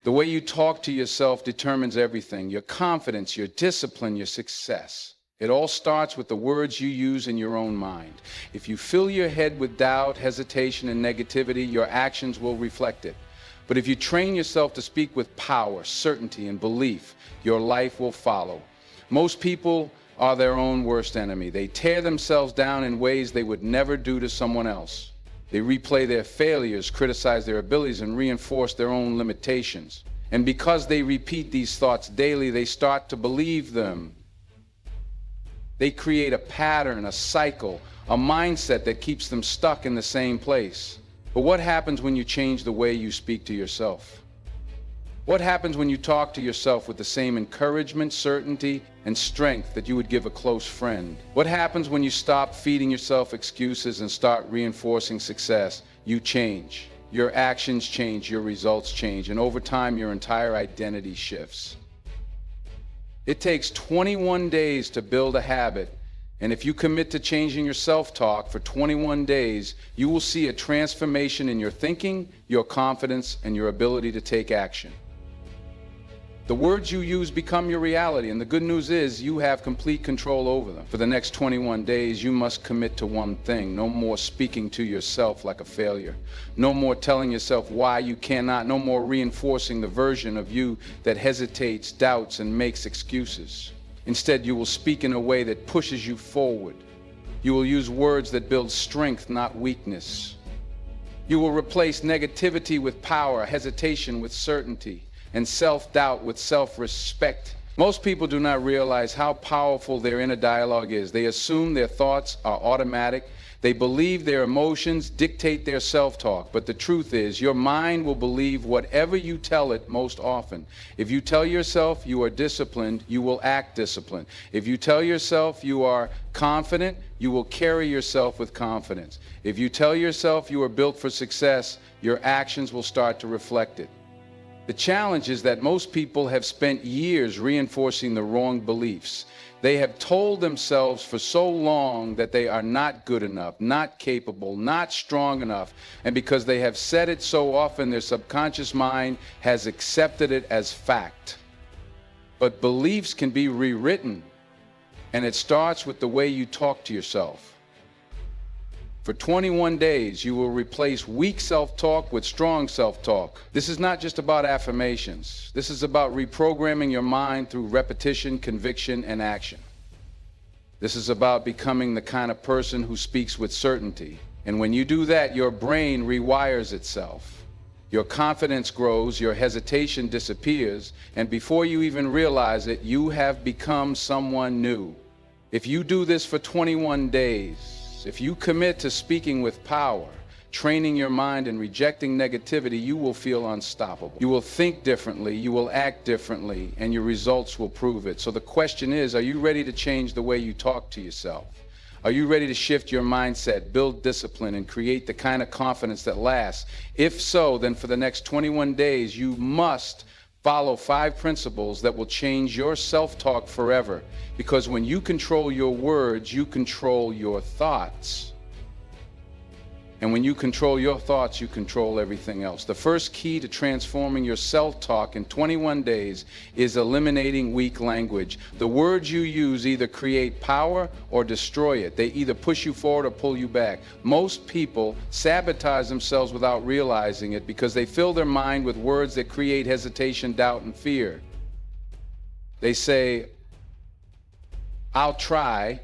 The way you talk to yourself determines everything: your confidence, your discipline, your success. It all starts with the words you use in your own mind. If you fill your head with doubt, hesitation, and negativity, your actions will reflect it. But if you train yourself to speak with power, certainty, and belief, your life will follow. Most people are their own worst enemy. They tear themselves down in ways they would never do to someone else. They replay their failures, criticize their abilities, and reinforce their own limitations. And because they repeat these thoughts daily, they start to believe them. They create a pattern, a cycle, a mindset that keeps them stuck in the same place. But what happens when you change the way you speak to yourself? What happens when you talk to yourself with the same encouragement, certainty, and strength that you would give a close friend? What happens when you stop feeding yourself excuses and start reinforcing success? You change. Your actions change, your results change, and over time your entire identity shifts. It takes 21 days to build a habit, and if you commit to changing your self-talk for 21 days, you will see a transformation in your thinking, your confidence, and your ability to take action. The words you use become your reality, and the good news is you have complete control over them. For the next 21 days, you must commit to one thing: no more speaking to yourself like a failure. No more telling yourself why you cannot. No more reinforcing the version of you that hesitates, doubts, and makes excuses. Instead, you will speak in a way that pushes you forward. You will use words that build strength, not weakness. You will replace negativity with power, hesitation with certainty, and self-doubt with self-respect. Most people do not realize how powerful their inner dialogue is. They assume their thoughts are automatic. They believe their emotions dictate their self-talk. But the truth is, your mind will believe whatever you tell it most often. If you tell yourself you are disciplined, you will act disciplined. If you tell yourself you are confident, you will carry yourself with confidence. If you tell yourself you are built for success, your actions will start to reflect it. The challenge is that most people have spent years reinforcing the wrong beliefs. They have told themselves for so long that they are not good enough, not capable, not strong enough. And because they have said it so often, their subconscious mind has accepted it as fact. But beliefs can be rewritten, and it starts with the way you talk to yourself. For 21 days, you will replace weak self-talk with strong self-talk. This is not just about affirmations. This is about reprogramming your mind through repetition, conviction, and action. This is about becoming the kind of person who speaks with certainty. And when you do that, your brain rewires itself. Your confidence grows, your hesitation disappears, and before you even realize it, you have become someone new. If you do this for 21 days, if you commit to speaking with power, training your mind and rejecting negativity, you will feel unstoppable. You will think differently, you will act differently, and your results will prove it. So the question is, are you ready to change the way you talk to yourself? Are you ready to shift your mindset, build discipline, and create the kind of confidence that lasts? If so, then for the next 21 days, you must follow 5 principles that will change your self-talk forever. Because when you control your words, you control your thoughts. And when you control your thoughts, you control everything else. The first key to transforming your self-talk in 21 days is eliminating weak language. The words you use either create power or destroy it. They either push you forward or pull you back. Most people sabotage themselves without realizing it because they fill their mind with words that create hesitation, doubt, and fear. They say, "I'll try,"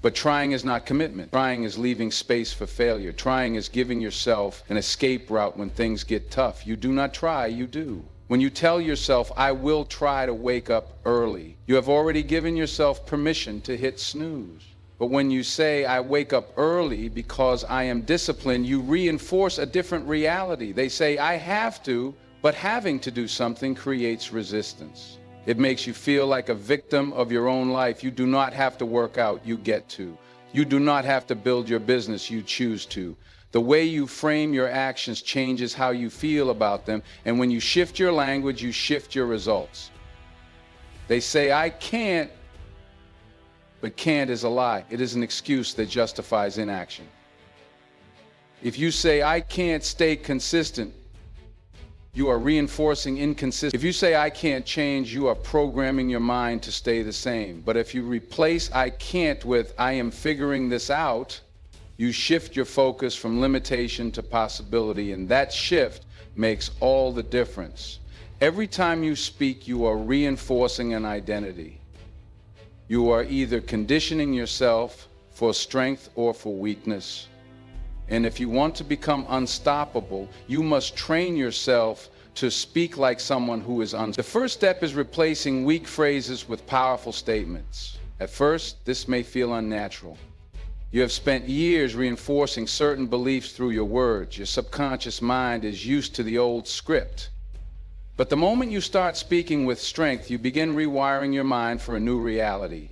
but trying is not commitment. Trying is leaving space for failure. Trying is giving yourself an escape route when things get tough. You do not try, you do. When you tell yourself, "I will try to wake up early," you have already given yourself permission to hit snooze. But when you say, "I wake up early because I am disciplined," you reinforce a different reality. They say, "I have to," but having to do something creates resistance. It makes you feel like a victim of your own life. You do not have to work out, you get to. You do not have to build your business, you choose to. The way you frame your actions changes how you feel about them, and when you shift your language, you shift your results. They say, "I can't," but can't is a lie. It is an excuse that justifies inaction. If you say, "I can't stay consistent," you are reinforcing inconsistency. If you say, I can't change, you are programming your mind to stay the same. But if you replace I can't with I am figuring this out, you shift your focus from limitation to possibility, and that shift makes all the difference. Every time you speak, you are reinforcing an identity. You are either conditioning yourself for strength or for weakness. And if you want to become unstoppable, you must train yourself to speak like someone who is unstoppable. The first step is replacing weak phrases with powerful statements. At first, this may feel unnatural. You have spent years reinforcing certain beliefs through your words. Your subconscious mind is used to the old script. But the moment you start speaking with strength, you begin rewiring your mind for a new reality.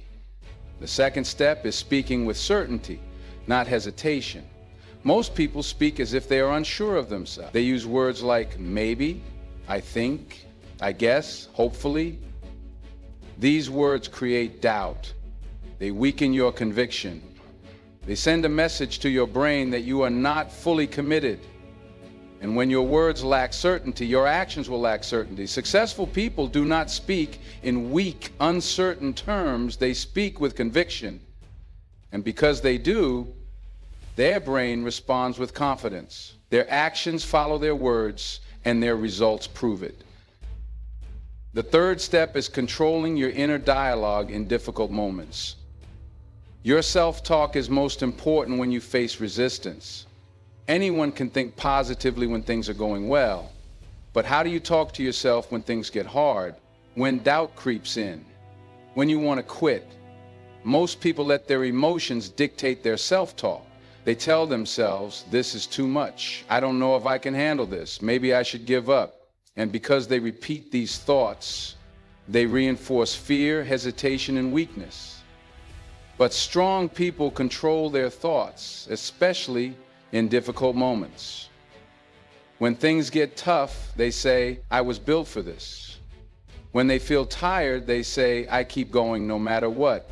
The second step is speaking with certainty, not hesitation. Most people speak as if they are unsure of themselves. They use words like maybe, I think, I guess, hopefully. These words create doubt. They weaken your conviction. They send a message to your brain that you are not fully committed. And when your words lack certainty, your actions will lack certainty. Successful people do not speak in weak, uncertain terms. They speak with conviction. And because they do, their brain responds with confidence. Their actions follow their words, and their results prove it. The third step is controlling your inner dialogue in difficult moments. Your self-talk is most important when you face resistance. Anyone can think positively when things are going well, but how do you talk to yourself when things get hard, when doubt creeps in, when you want to quit? Most people let their emotions dictate their self-talk. They tell themselves, this is too much. I don't know if I can handle this. Maybe I should give up. And because they repeat these thoughts, they reinforce fear, hesitation, and weakness. But strong people control their thoughts, especially in difficult moments. When things get tough, they say, I was built for this. When they feel tired, they say, I keep going no matter what.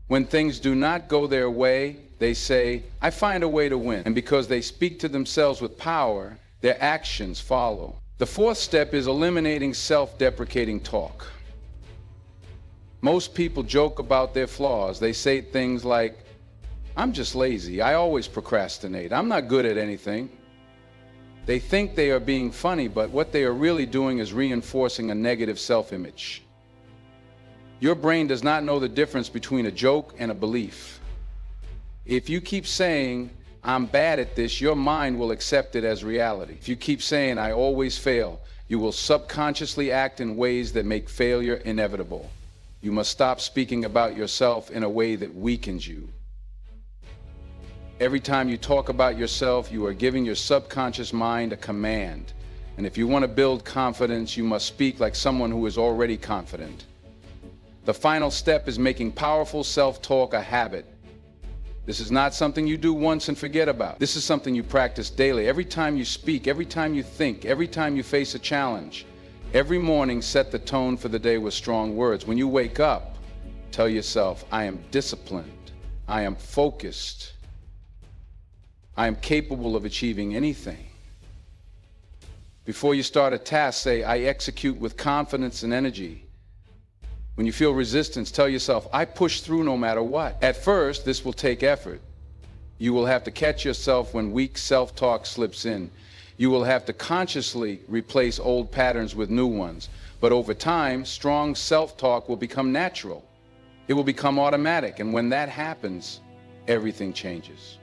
When things do not go their way, they say, I find a way to win. And because they speak to themselves with power, their actions follow. The fourth step is eliminating self-deprecating talk. Most people joke about their flaws. They say things like, I'm just lazy. I always procrastinate. I'm not good at anything. They think they are being funny, but what they are really doing is reinforcing a negative self-image. Your brain does not know the difference between a joke and a belief. If you keep saying, I'm bad at this, your mind will accept it as reality. If you keep saying, I always fail, you will subconsciously act in ways that make failure inevitable. You must stop speaking about yourself in a way that weakens you. Every time you talk about yourself, you are giving your subconscious mind a command. And if you want to build confidence, you must speak like someone who is already confident. The final step is making powerful self-talk a habit. This is not something you do once and forget about. This is something you practice daily. Every time you speak, every time you think, every time you face a challenge, every morning set the tone for the day with strong words. When you wake up, tell yourself, I am disciplined, I am focused, I am capable of achieving anything. Before you start a task, say, I execute with confidence and energy. When you feel resistance, tell yourself, I push through no matter what. At first, this will take effort. You will have to catch yourself when weak self-talk slips in. You will have to consciously replace old patterns with new ones. But over time, strong self-talk will become natural. It will become automatic. And when that happens, everything changes.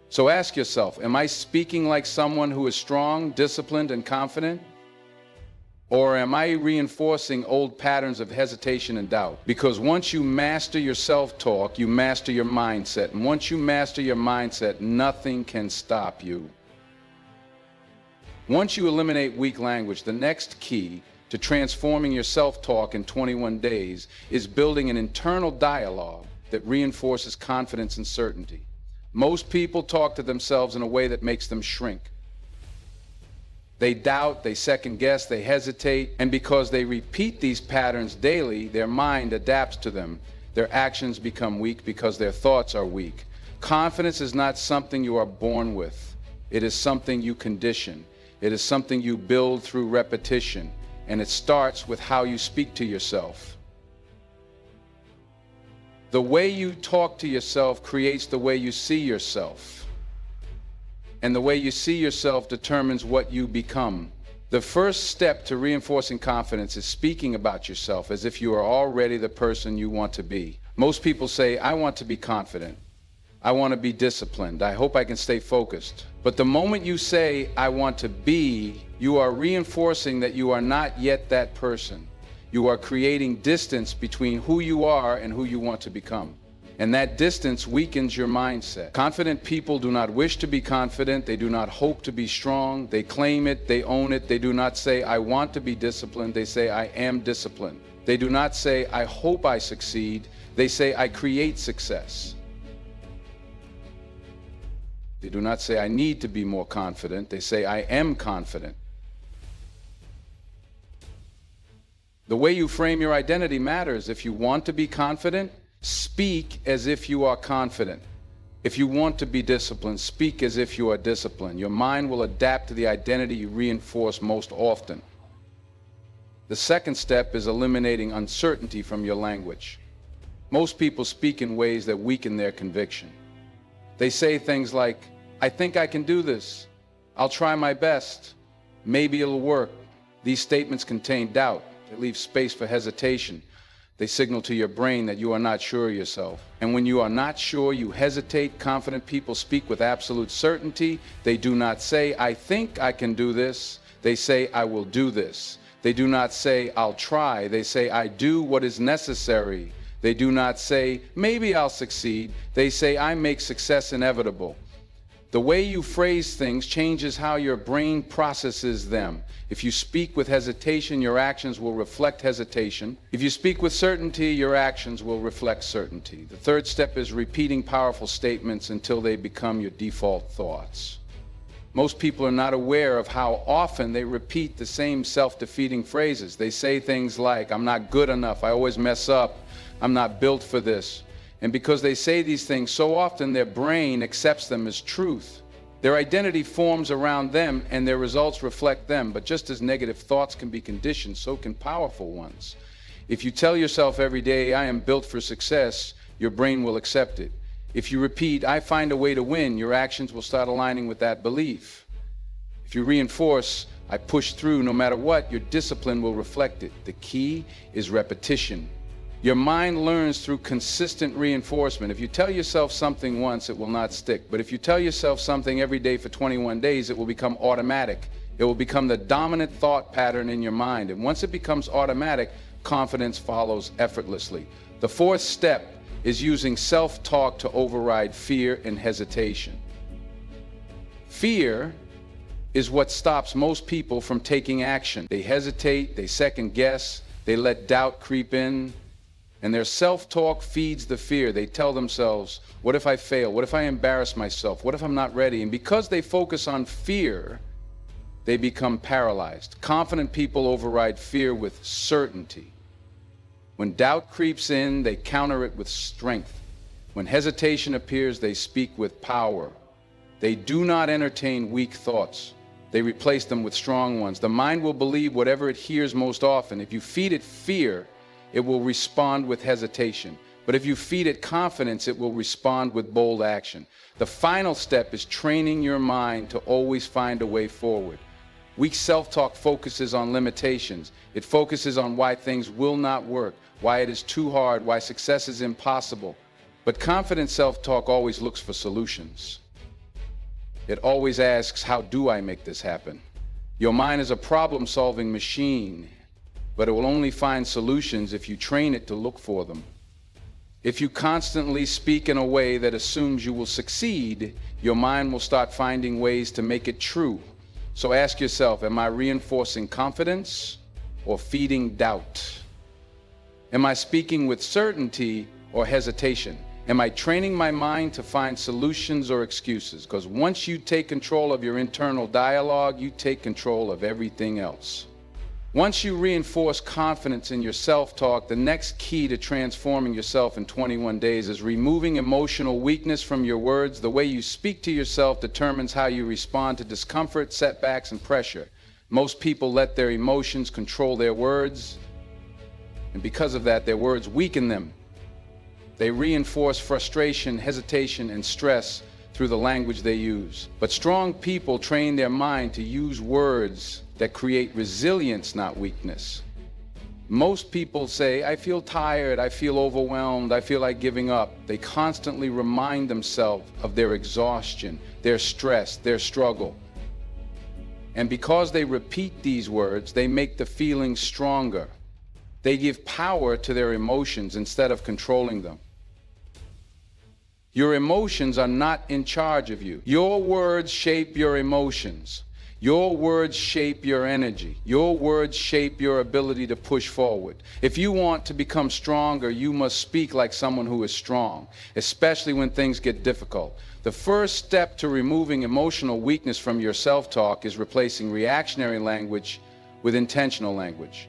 So ask yourself, am I speaking like someone who is strong, disciplined, and confident? Or am I reinforcing old patterns of hesitation and doubt? Because once you master your self-talk, you master your mindset. And once you master your mindset, nothing can stop you. Once you eliminate weak language, the next key to transforming your self-talk in 21 days is building an internal dialogue that reinforces confidence and certainty. Most people talk to themselves in a way that makes them shrink. They doubt, they second guess, they hesitate, and because they repeat these patterns daily, their mind adapts to them. Their actions become weak because their thoughts are weak. Confidence is not something you are born with. It is something you condition. It is something you build through repetition, and it starts with how you speak to yourself. The way you talk to yourself creates the way you see yourself. And the way you see yourself determines what you become. The first step to reinforcing confidence is speaking about yourself as if you are already the person you want to be. Most people say, I want to be confident. I want to be disciplined. I hope I can stay focused. But the moment you say, I want to be, you are reinforcing that you are not yet that person. You are creating distance between who you are and who you want to become. And that distance weakens your mindset. Confident people do not wish to be confident. They do not hope to be strong. They claim it. They own it. They do not say, I want to be disciplined. They say, I am disciplined. They do not say, I hope I succeed. They say, I create success. They do not say, I need to be more confident. They say, I am confident. The way you frame your identity matters. If you want to be confident, speak as if you are confident. If you want to be disciplined, speak as if you are disciplined. Your mind will adapt to the identity you reinforce most often. The second step is eliminating uncertainty from your language. Most people speak in ways that weaken their conviction. They say things like, I think I can do this. I'll try my best. Maybe it'll work. These statements contain doubt. They leave space for hesitation. They signal to your brain that you are not sure of yourself. And when you are not sure, you hesitate. Confident people speak with absolute certainty. They do not say, I think I can do this. They say, I will do this. They do not say, I'll try. They say, I do what is necessary. They do not say, maybe I'll succeed. They say, I make success inevitable. The way you phrase things changes how your brain processes them. If you speak with hesitation, your actions will reflect hesitation. If you speak with certainty, your actions will reflect certainty. The third step is repeating powerful statements until they become your default thoughts. Most people are not aware of how often they repeat the same self-defeating phrases. They say things like, I'm not good enough, I always mess up, I'm not built for this. And because they say these things so often, their brain accepts them as truth. Their identity forms around them and their results reflect them. But just as negative thoughts can be conditioned, so can powerful ones. If you tell yourself every day, I am built for success, your brain will accept it. If you repeat, I find a way to win, your actions will start aligning with that belief. If you reinforce, I push through no matter what, your discipline will reflect it. The key is repetition. Your mind learns through consistent reinforcement. If you tell yourself something once, it will not stick. But if you tell yourself something every day for 21 days, it will become automatic. It will become the dominant thought pattern in your mind. And once it becomes automatic, confidence follows effortlessly. The fourth step is using self-talk to override fear and hesitation. Fear is what stops most people from taking action. They hesitate, they second guess, they let doubt creep in. And their self-talk feeds the fear. They tell themselves, what if I fail? What if I embarrass myself? What if I'm not ready? And because they focus on fear, they become paralyzed. Confident people override fear with certainty. When doubt creeps in, they counter it with strength. When hesitation appears, they speak with power. They do not entertain weak thoughts. They replace them with strong ones. The mind will believe whatever it hears most often. If you feed it fear, it will respond with hesitation. But if you feed it confidence, it will respond with bold action. The final step is training your mind to always find a way forward. Weak self-talk focuses on limitations. It focuses on why things will not work, why it is too hard, why success is impossible. But confident self-talk always looks for solutions. It always asks, how do I make this happen? Your mind is a problem-solving machine, but it will only find solutions if you train it to look for them. If you constantly speak in a way that assumes you will succeed, your mind will start finding ways to make it true. So ask yourself, am I reinforcing confidence or feeding doubt? Am I speaking with certainty or hesitation? Am I training my mind to find solutions or excuses? Because once you take control of your internal dialogue, you take control of everything else. Once you reinforce confidence in your self-talk, the next key to transforming yourself in 21 days is removing emotional weakness from your words. The way you speak to yourself determines how you respond to discomfort, setbacks, and pressure. Most people let their emotions control their words, and because of that, their words weaken them. They reinforce frustration, hesitation, and stress through the language they use. But strong people train their mind to use words that create resilience, not weakness. Most people say, I feel tired, I feel overwhelmed, I feel like giving up. They constantly remind themselves of their exhaustion, their stress, their struggle. And because they repeat these words, they make the feelings stronger. They give power to their emotions instead of controlling them. Your emotions are not in charge of you. Your words shape your emotions. Your words shape your energy. Your words shape your ability to push forward. If you want to become stronger, you must speak like someone who is strong, especially when things get difficult. The first step to removing emotional weakness from your self-talk is replacing reactionary language with intentional language.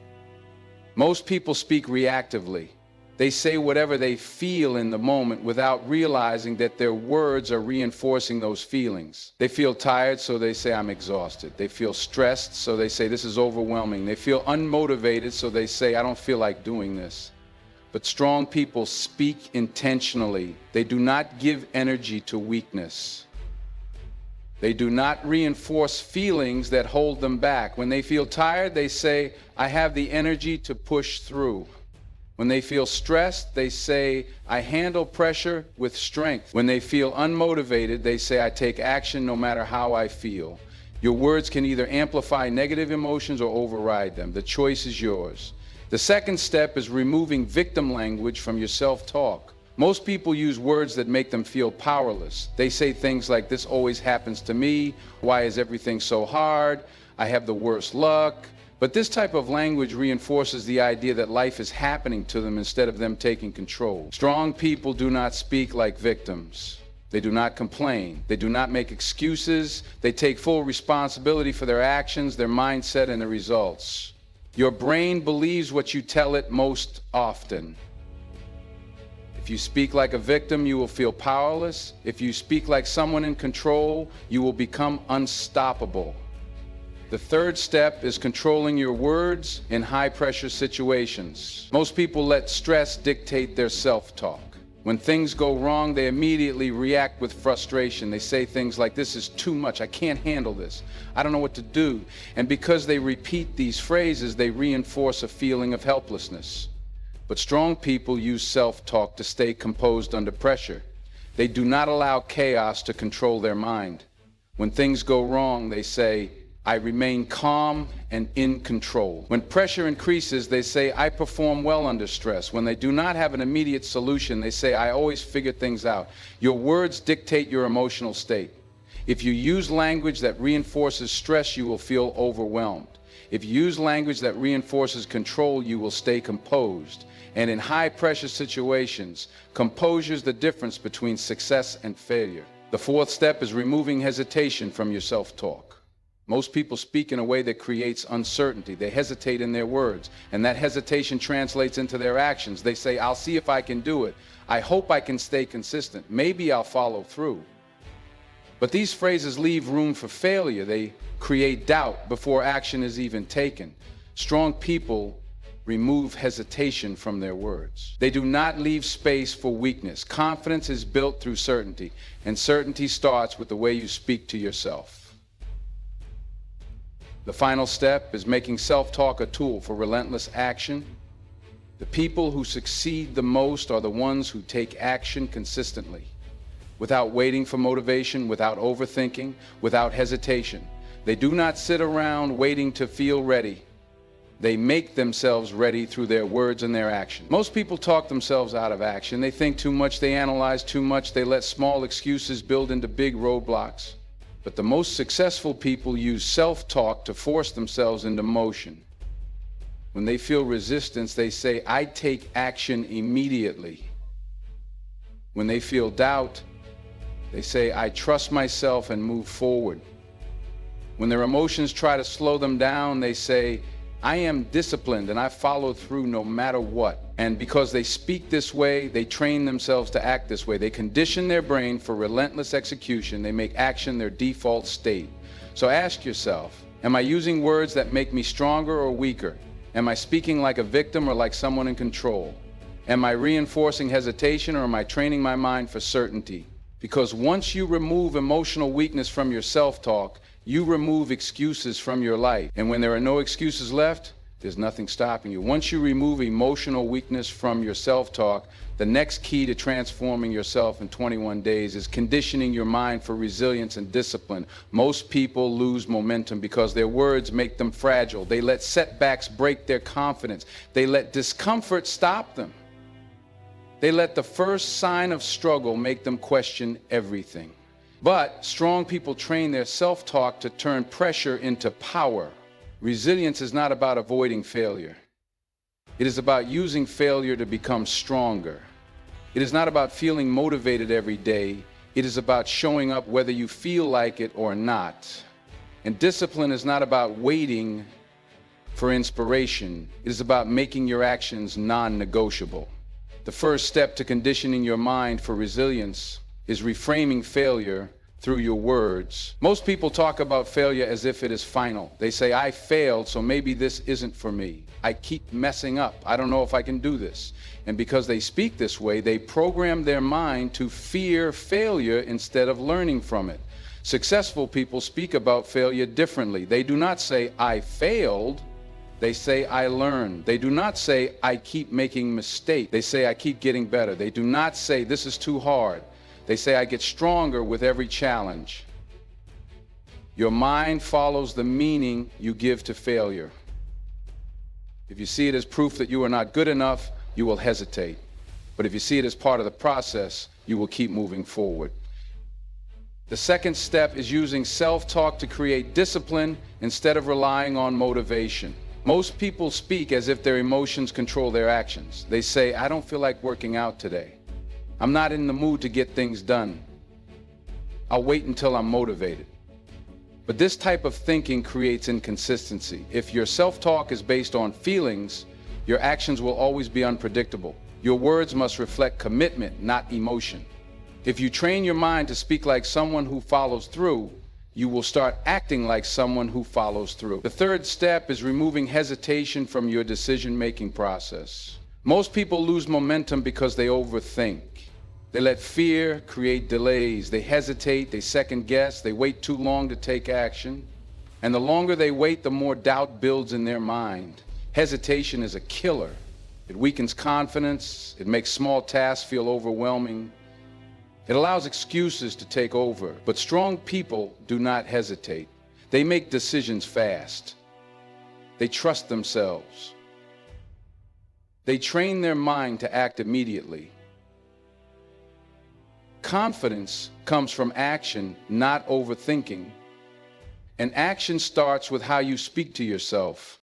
Most people speak reactively. They say whatever they feel in the moment without realizing that their words are reinforcing those feelings. They feel tired, so they say, I'm exhausted. They feel stressed, so they say, this is overwhelming. They feel unmotivated, so they say, I don't feel like doing this. But strong people speak intentionally. They do not give energy to weakness. They do not reinforce feelings that hold them back. When they feel tired, they say, I have the energy to push through. When they feel stressed, they say, I handle pressure with strength. When they feel unmotivated, they say, I take action no matter how I feel. Your words can either amplify negative emotions or override them. The choice is yours. The second step is removing victim language from your self-talk. Most people use words that make them feel powerless. They say things like, this always happens to me. Why is everything so hard? I have the worst luck. But this type of language reinforces the idea that life is happening to them instead of them taking control. Strong people do not speak like victims. They do not complain. They do not make excuses. They take full responsibility for their actions, their mindset, and the results. Your brain believes what you tell it most often. If you speak like a victim, you will feel powerless. If you speak like someone in control, you will become unstoppable. The third step is controlling your words in high-pressure situations. Most people let stress dictate their self-talk. When things go wrong, they immediately react with frustration. They say things like, this is too much, I can't handle this, I don't know what to do. And because they repeat these phrases, they reinforce a feeling of helplessness. But strong people use self-talk to stay composed under pressure. They do not allow chaos to control their mind. When things go wrong, they say, I remain calm and in control. When pressure increases, they say, I perform well under stress. When they do not have an immediate solution, they say, I always figure things out. Your words dictate your emotional state. If you use language that reinforces stress, you will feel overwhelmed. If you use language that reinforces control, you will stay composed. And in high-pressure situations, composure is the difference between success and failure. The fourth step is removing hesitation from your self-talk. Most people speak in a way that creates uncertainty. They hesitate in their words, and that hesitation translates into their actions. They say, I'll see if I can do it. I hope I can stay consistent. Maybe I'll follow through. But these phrases leave room for failure. They create doubt before action is even taken. Strong people remove hesitation from their words. They do not leave space for weakness. Confidence is built through certainty, and certainty starts with the way you speak to yourself. The final step is making self-talk a tool for relentless action. The people who succeed the most are the ones who take action consistently, without waiting for motivation, without overthinking, without hesitation. They do not sit around waiting to feel ready. They make themselves ready through their words and their action. Most people talk themselves out of action. They think too much, they analyze too much, they let small excuses build into big roadblocks. But the most successful people use self-talk to force themselves into motion. When they feel resistance, they say, I take action immediately. When they feel doubt, they say, I trust myself and move forward. When their emotions try to slow them down, they say, I am disciplined and I follow through no matter what. And because they speak this way, they train themselves to act this way. They condition their brain for relentless execution. They make action their default state. So ask yourself, am I using words that make me stronger or weaker? Am I speaking like a victim or like someone in control? Am I reinforcing hesitation or am I training my mind for certainty? Because once you remove emotional weakness from your self-talk, you remove excuses from your life. And when there are no excuses left, there's nothing stopping you. Once you remove emotional weakness from your self-talk, the next key to transforming yourself in 21 days is conditioning your mind for resilience and discipline. Most people lose momentum because their words make them fragile. They let setbacks break their confidence. They let discomfort stop them. They let the first sign of struggle make them question everything. But strong people train their self-talk to turn pressure into power. Resilience is not about avoiding failure. It is about using failure to become stronger. It is not about feeling motivated every day. It is about showing up whether you feel like it or not. And discipline is not about waiting for inspiration. It is about making your actions non-negotiable. The first step to conditioning your mind for resilience is reframing failure through your words. Most people talk about failure as if it is final. They say, I failed, so maybe this isn't for me. I keep messing up. I don't know if I can do this. And because they speak this way, they program their mind to fear failure instead of learning from it. Successful people speak about failure differently. They do not say, I failed. They say, I learned. They do not say, I keep making mistakes. They say, I keep getting better. They do not say, this is too hard. They say, I get stronger with every challenge. Your mind follows the meaning you give to failure. If you see it as proof that you are not good enough, you will hesitate. But if you see it as part of the process, you will keep moving forward. The second step is using self-talk to create discipline instead of relying on motivation. Most people speak as if their emotions control their actions. They say, I don't feel like working out today. I'm not in the mood to get things done. I'll wait until I'm motivated. But this type of thinking creates inconsistency. If your self-talk is based on feelings, your actions will always be unpredictable. Your words must reflect commitment, not emotion. If you train your mind to speak like someone who follows through, you will start acting like someone who follows through. The third step is removing hesitation from your decision-making process. Most people lose momentum because they overthink. They let fear create delays. They hesitate, they second guess, they wait too long to take action. And the longer they wait, the more doubt builds in their mind. Hesitation is a killer. It weakens confidence. It makes small tasks feel overwhelming. It allows excuses to take over. But strong people do not hesitate. They make decisions fast. They trust themselves. They train their mind to act immediately. Confidence comes from action, not overthinking. And action starts with how you speak to yourself.